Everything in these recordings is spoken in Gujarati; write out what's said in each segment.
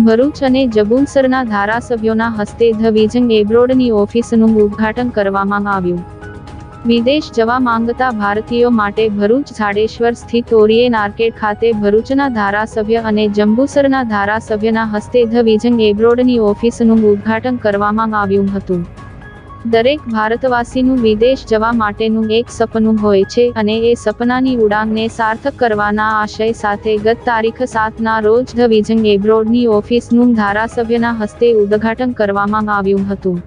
ભરૂચ અને જંબુસરના ધારાસભ્યોના હસ્તે ધ વિઝન એબ્રોડની ઓફિસનું ઉદ્ઘાટન કરવામાં આવ્યું। વિદેશ જવા માંગતા ભારતીયો માટે ભરૂચ ઝાડેશ્વર સ્થિત ઓરિયન આર્કેડ ખાતે ભરૂચના ધારાસભ્ય અને જંબુસરના ધારાસભ્યના હસ્તે ધ વિઝન એબ્રોડની ઓફિસનું ઉદ્ઘાટન કરવામાં આવ્યું હતું। દરેક ભારતવાસીનું વિદેશ જવા માટેનું એક સપનું હોય છે અને એ સપનાની ઉડાનને સાર્થક કરવાના આશય સાથે ગત તારીખ 7ના રોજ ધ વિઝન એબ્રોડની ઓફિસનું ધારાસભ્યના હસ્તે ઉદ્ઘાટન કરવામાં આવ્યું હતું।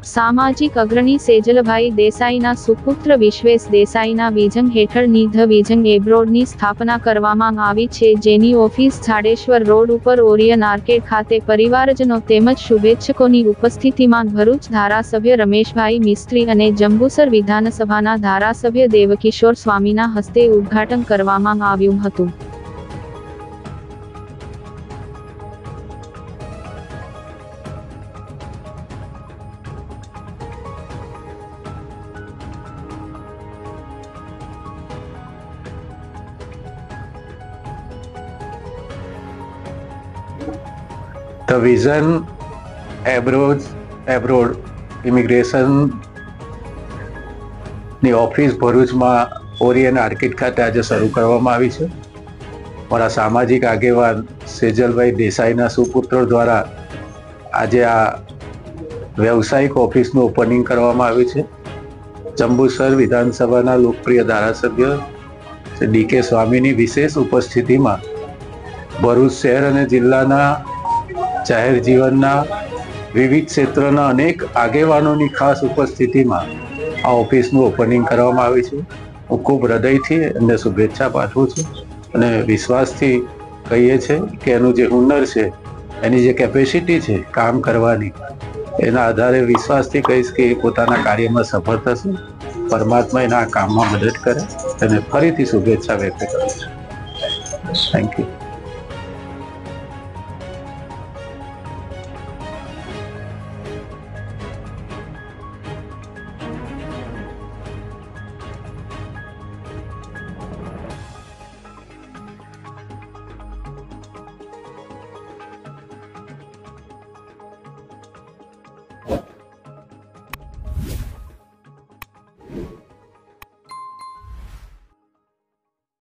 સામાજિક અગ્રણી સેજલભાઈ દેસાઈના સુપુત્ર વિશ્વેશ દેસાઈના વિઝન હેઠળની ધ વિઝન એબ્રોડની સ્થાપના કરવામાં આવી છે, જેની ઓફિસ ઝાડેશ્વર રોડ ઉપર ઓરિયન આર્કેડ ખાતે પરિવારજનો તેમજ શુભેચ્છકોની ઉપસ્થિતિમાં ભરૂચ ધારાસભ્ય રમેશભાઈ મિસ્ત્રી અને જંબુસર વિધાનસભાના ધારાસભ્ય દેવકિશોર સ્વામીના હસ્તે ઉદ્ઘાટન કરવામાં આવ્યું હતું। ધ વિઝન એબ્રોડ ઇમિગ્રેશન ની ઓફિસ ભરૂચમાં ઓરિયન આર્કેડ ખાતે આજે શરૂ કરવામાં આવી છે। મારા સામાજિક આગેવાન સેજલભાઈ દેસાઈના સુપુત્રો દ્વારા આજે આ વ્યવસાયિક ઓફિસનું ઓપનિંગ કરવામાં આવ્યું છે। જંબુસર વિધાનસભાના લોકપ્રિય ધારાસભ્ય શ્રી ડી.કે. સ્વામીની વિશેષ ઉપસ્થિતિમાં ભરૂચ શહેર અને જિલ્લાના જાહેર જીવનના વિવિધ ક્ષેત્રના અનેક આગેવાનોની ખાસ ઉપસ્થિતિમાં આ ઓફિસનું ઓપનિંગ કરવામાં આવ્યું છે। હું ખૂબ હૃદયથી એમને શુભેચ્છા પાઠવું છું અને વિશ્વાસથી કહીએ છીએ કે એનું જે હુનર છે, એની જે કેપેસિટી છે કામ કરવાની, એના આધારે વિશ્વાસથી કહીશ કે એ પોતાના કાર્યમાં સફળ થશે। પરમાત્મા એના કામમાં મદદ કરે અને ફરીથી શુભેચ્છા વ્યક્ત કરું છું। Thank you.